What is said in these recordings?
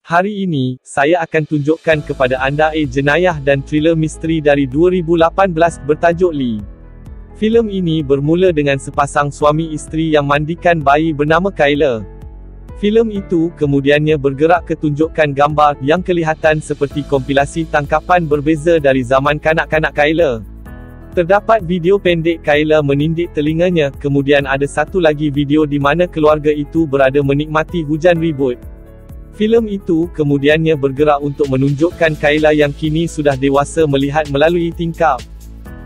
Hari ini, saya akan tunjukkan kepada anda jenayah dan thriller misteri dari 2018 bertajuk Lee. Filem ini bermula dengan sepasang suami isteri yang mandikan bayi bernama Kyler. Filem itu kemudiannya bergerak ke tunjukkan gambar yang kelihatan seperti kompilasi tangkapan berbeza dari zaman kanak-kanak Kyler. Terdapat video pendek Kyler menindik telinganya, kemudian ada satu lagi video di mana keluarga itu berada menikmati hujan ribut. Filem itu kemudiannya bergerak untuk menunjukkan Kyler yang kini sudah dewasa melihat melalui tingkap.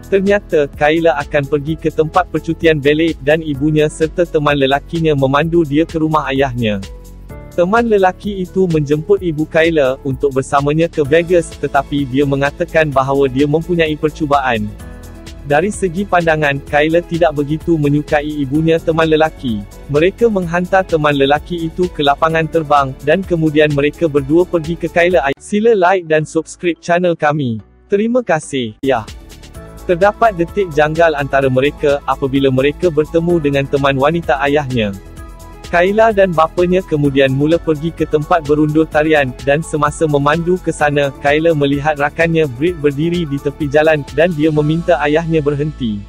Ternyata, Kyler akan pergi ke tempat percutian ballet, dan ibunya serta teman lelakinya memandu dia ke rumah ayahnya. Teman lelaki itu menjemput ibu Kyler untuk bersamanya ke Vegas, tetapi dia mengatakan bahawa dia mempunyai percubaan. Dari segi pandangan, Kyler tidak begitu menyukai ibunya teman lelaki. Mereka menghantar teman lelaki itu ke lapangan terbang, dan kemudian mereka berdua pergi ke Kyler. Sila like dan subscribe channel kami. Terima kasih. Ya. Terdapat detik janggal antara mereka, apabila mereka bertemu dengan teman wanita ayahnya. Kyler dan bapanya kemudian mula pergi ke tempat berundur tarian, dan semasa memandu ke sana, Kyler melihat rakannya Britt berdiri di tepi jalan, dan dia meminta ayahnya berhenti.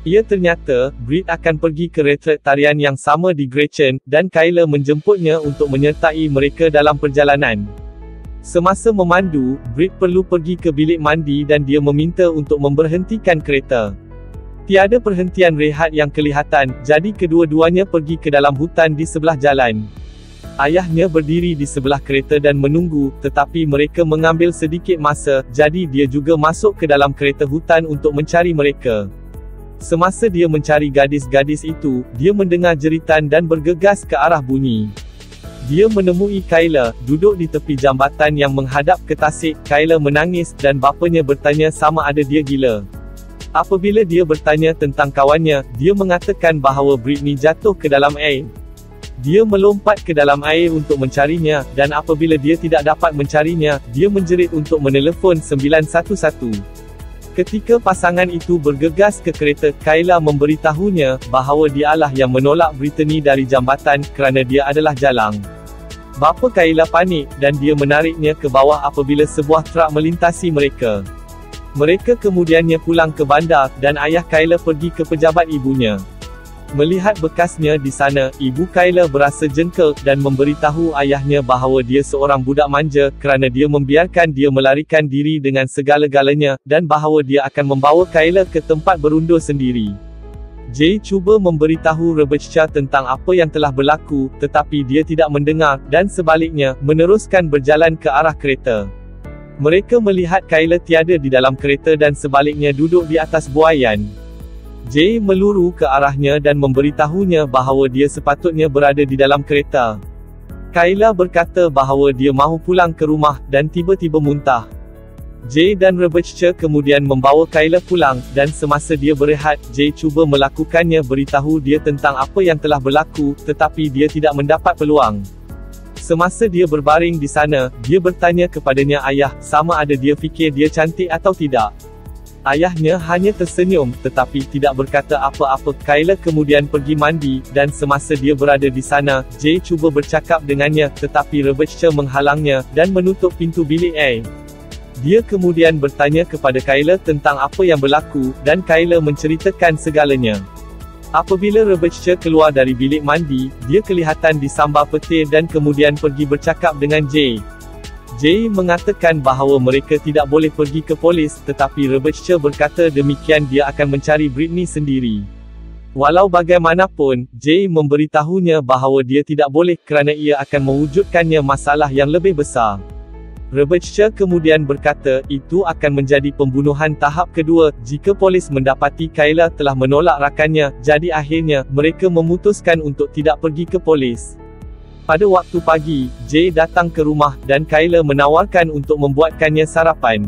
Ia ternyata, Britt akan pergi ke retret tarian yang sama di Gretchen, dan Kyler menjemputnya untuk menyertai mereka dalam perjalanan. Semasa memandu, Britt perlu pergi ke bilik mandi dan dia meminta untuk memberhentikan kereta. Tiada perhentian rehat yang kelihatan, jadi kedua-duanya pergi ke dalam hutan di sebelah jalan. Ayahnya berdiri di sebelah kereta dan menunggu, tetapi mereka mengambil sedikit masa, jadi dia juga masuk ke dalam kereta hutan untuk mencari mereka. Semasa dia mencari gadis-gadis itu, dia mendengar jeritan dan bergegas ke arah bunyi. Dia menemui Kyler, duduk di tepi jambatan yang menghadap ke tasik. Kyler menangis, dan bapanya bertanya sama ada dia gila. Apabila dia bertanya tentang kawannya, dia mengatakan bahawa Britney jatuh ke dalam air. Dia melompat ke dalam air untuk mencarinya, dan apabila dia tidak dapat mencarinya, dia menjerit untuk menelefon 911. Ketika pasangan itu bergegas ke kereta, Kyler memberitahunya bahawa dialah yang menolak Britney dari jambatan, kerana dia adalah jalang. Bapa Kyler panik, dan dia menariknya ke bawah apabila sebuah truk melintasi mereka. Mereka kemudiannya pulang ke bandar, dan ayah Kyler pergi ke pejabat ibunya. Melihat bekasnya di sana, ibu Kyler berasa jengkel, dan memberitahu ayahnya bahawa dia seorang budak manja, kerana dia membiarkan dia melarikan diri dengan segala-galanya, dan bahawa dia akan membawa Kyler ke tempat berundur sendiri. Jay cuba memberitahu Rebecca tentang apa yang telah berlaku, tetapi dia tidak mendengar, dan sebaliknya, meneruskan berjalan ke arah kereta. Mereka melihat Kyler tiada di dalam kereta dan sebaliknya duduk di atas buaian. Jay meluru ke arahnya dan memberitahunya bahawa dia sepatutnya berada di dalam kereta. Kyler berkata bahawa dia mahu pulang ke rumah, dan tiba-tiba muntah. Jay dan Rebecca kemudian membawa Kyler pulang, dan semasa dia berehat, Jay cuba melakukannya beritahu dia tentang apa yang telah berlaku, tetapi dia tidak mendapat peluang. Semasa dia berbaring di sana, dia bertanya kepadanya ayah, sama ada dia fikir dia cantik atau tidak. Ayahnya hanya tersenyum, tetapi tidak berkata apa-apa. Kyler kemudian pergi mandi, dan semasa dia berada di sana, Jay cuba bercakap dengannya, tetapi Rebecca menghalangnya, dan menutup pintu bilik air. Dia kemudian bertanya kepada Kyler tentang apa yang berlaku, dan Kyler menceritakan segalanya. Apabila Rebecca keluar dari bilik mandi, dia kelihatan disambar petir dan kemudian pergi bercakap dengan Jay. Jay mengatakan bahawa mereka tidak boleh pergi ke polis, tetapi Rebecca berkata demikian dia akan mencari Britney sendiri. Walau bagaimanapun, Jay memberitahunya bahawa dia tidak boleh kerana ia akan mewujudkannya masalah yang lebih besar. Rebecca kemudian berkata, itu akan menjadi pembunuhan tahap kedua, jika polis mendapati Kyler telah menolak rakannya, jadi akhirnya, mereka memutuskan untuk tidak pergi ke polis. Pada waktu pagi, Jay datang ke rumah, dan Kyler menawarkan untuk membuatkannya sarapan.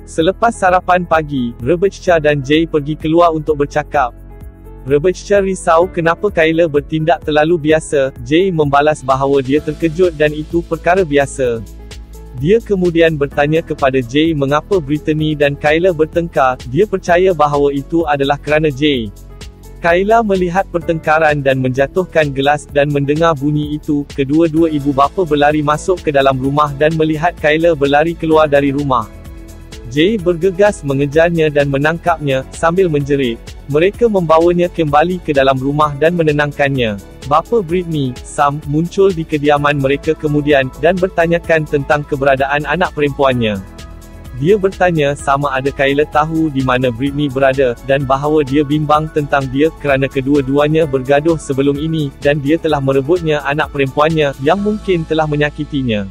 Selepas sarapan pagi, Rebecca dan Jay pergi keluar untuk bercakap. Rebecca risau kenapa Kyler bertindak terlalu biasa. Jay membalas bahawa dia terkejut dan itu perkara biasa. Dia kemudian bertanya kepada Jay mengapa Britney dan Kyler bertengkar. Dia percaya bahawa itu adalah kerana Jay. Kayla melihat pertengkaran dan menjatuhkan gelas, dan mendengar bunyi itu, kedua-dua ibu bapa berlari masuk ke dalam rumah dan melihat Kayla berlari keluar dari rumah. Jay bergegas mengejarnya dan menangkapnya, sambil menjerit. Mereka membawanya kembali ke dalam rumah dan menenangkannya. Bapa Britney, Sam, muncul di kediaman mereka kemudian, dan bertanyakan tentang keberadaan anak perempuannya. Dia bertanya sama ada Kayla tahu di mana Britney berada, dan bahawa dia bimbang tentang dia kerana kedua-duanya bergaduh sebelum ini, dan dia telah merebutnya anak perempuannya, yang mungkin telah menyakitinya.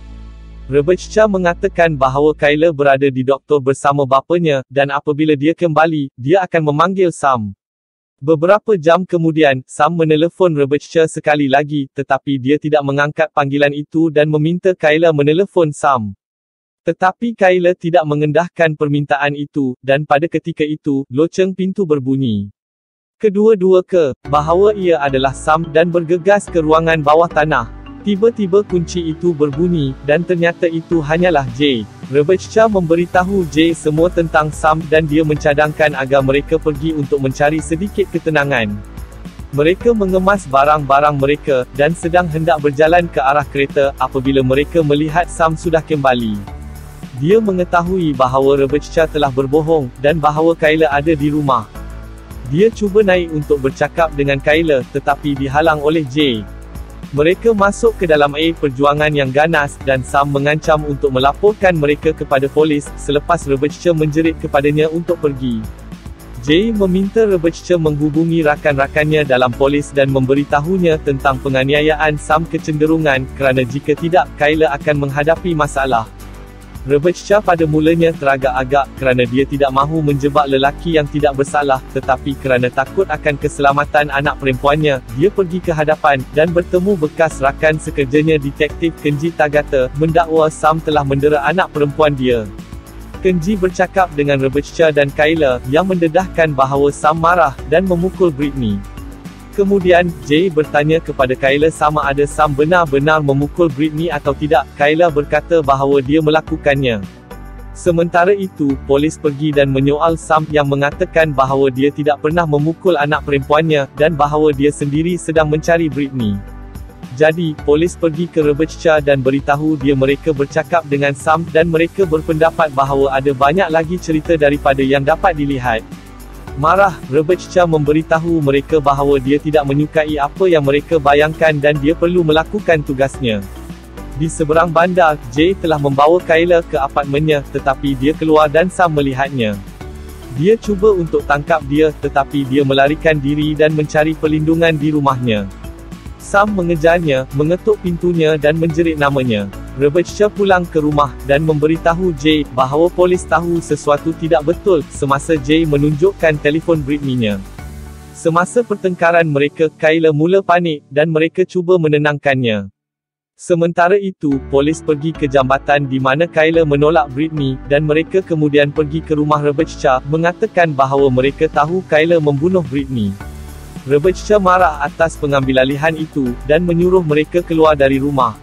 Rebecca mengatakan bahawa Kayla berada di doktor bersama bapanya, dan apabila dia kembali, dia akan memanggil Sam. Beberapa jam kemudian, Sam menelefon Rebecca sekali lagi, tetapi dia tidak mengangkat panggilan itu dan meminta Kayla menelefon Sam. Tetapi Kayla tidak mengendahkan permintaan itu, dan pada ketika itu, loceng pintu berbunyi. Kedua-dua bahawa ia adalah Sam, dan bergegas ke ruangan bawah tanah. Tiba-tiba kunci itu berbunyi, dan ternyata itu hanyalah Jay. Rebecca memberitahu Jay semua tentang Sam, dan dia mencadangkan agar mereka pergi untuk mencari sedikit ketenangan. Mereka mengemas barang-barang mereka, dan sedang hendak berjalan ke arah kereta, apabila mereka melihat Sam sudah kembali. Dia mengetahui bahawa Rebecca telah berbohong, dan bahawa Kayla ada di rumah. Dia cuba naik untuk bercakap dengan Kayla, tetapi dihalang oleh Jay. Mereka masuk ke dalam air perjuangan yang ganas, dan Sam mengancam untuk melaporkan mereka kepada polis, selepas Rebecca menjerit kepadanya untuk pergi. Jay meminta Rebecca menghubungi rakan-rakannya dalam polis dan memberitahunya tentang penganiayaan Sam kecenderungan, kerana jika tidak, Kayla akan menghadapi masalah. Rebecca pada mulanya teragak-agak, kerana dia tidak mahu menjebak lelaki yang tidak bersalah, tetapi kerana takut akan keselamatan anak perempuannya, dia pergi ke hadapan, dan bertemu bekas rakan sekerjanya Detektif Kenji Tagata, mendakwa Sam telah mendera anak perempuan dia. Kenji bercakap dengan Rebecca dan Kayla, yang mendedahkan bahawa Sam marah, dan memukul Britney. Kemudian, Jay bertanya kepada Kayla sama ada Sam benar-benar memukul Britney atau tidak. Kayla berkata bahawa dia melakukannya. Sementara itu, polis pergi dan menyoal Sam, yang mengatakan bahawa dia tidak pernah memukul anak perempuannya, dan bahawa dia sendiri sedang mencari Britney. Jadi, polis pergi ke Rebecca dan beritahu dia mereka bercakap dengan Sam, dan mereka berpendapat bahawa ada banyak lagi cerita daripada yang dapat dilihat. Marah, Rebecca memberitahu mereka bahawa dia tidak menyukai apa yang mereka bayangkan dan dia perlu melakukan tugasnya. Di seberang bandar, Jay telah membawa Kayla ke apartmennya, tetapi dia keluar dan Sam melihatnya. Dia cuba untuk tangkap dia, tetapi dia melarikan diri dan mencari perlindungan di rumahnya. Sam mengejarnya, mengetuk pintunya dan menjerit namanya. Rebecca pulang ke rumah, dan memberitahu Jay, bahawa polis tahu sesuatu tidak betul, semasa Jay menunjukkan telefon Britney-nya. Semasa pertengkaran mereka, Kayla mula panik, dan mereka cuba menenangkannya. Sementara itu, polis pergi ke jambatan di mana Kayla menolak Britney, dan mereka kemudian pergi ke rumah Rebecca, mengatakan bahawa mereka tahu Kayla membunuh Britney. Rebecca marah atas pengambilalihan itu, dan menyuruh mereka keluar dari rumah.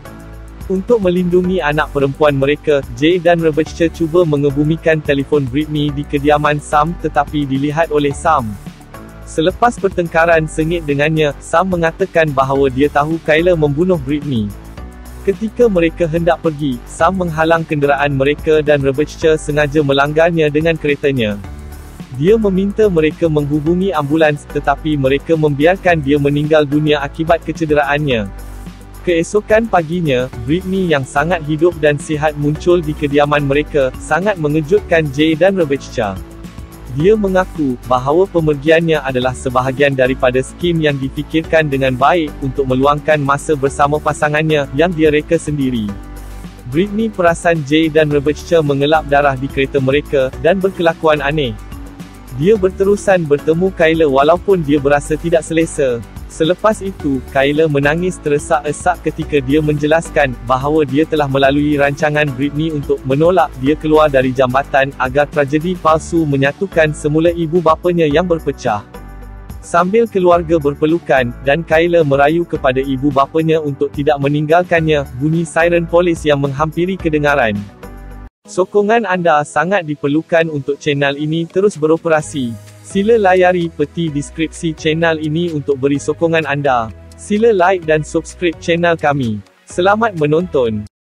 Untuk melindungi anak perempuan mereka, Jay dan Rebecca cuba mengebumikan telefon Britney di kediaman Sam, tetapi dilihat oleh Sam. Selepas pertengkaran sengit dengannya, Sam mengatakan bahawa dia tahu Kayla membunuh Britney. Ketika mereka hendak pergi, Sam menghalang kenderaan mereka dan Rebecca sengaja melanggarnya dengan keretanya. Dia meminta mereka menghubungi ambulans, tetapi mereka membiarkan dia meninggal dunia akibat kecederaannya. Keesokan paginya, Britney yang sangat hidup dan sihat muncul di kediaman mereka, sangat mengejutkan Jay dan Rebecca. Dia mengaku bahawa pemergiannya adalah sebahagian daripada skim yang difikirkan dengan baik, untuk meluangkan masa bersama pasangannya, yang dia reka sendiri. Britney perasan Jay dan Rebecca mengelap darah di kereta mereka, dan berkelakuan aneh. Dia berterusan bertemu Kayla walaupun dia berasa tidak selesa. Selepas itu, Kayla menangis teresak-esak ketika dia menjelaskan bahawa dia telah melalui rancangan Britney untuk menolak dia keluar dari jambatan, agar tragedi palsu menyatukan semula ibu bapanya yang berpecah. Sambil keluarga berpelukan, dan Kayla merayu kepada ibu bapanya untuk tidak meninggalkannya, bunyi siren polis yang menghampiri kedengaran. Sokongan anda sangat diperlukan untuk channel ini terus beroperasi. Sila layari peti deskripsi channel ini untuk beri sokongan anda. Sila like dan subscribe channel kami. Selamat menonton.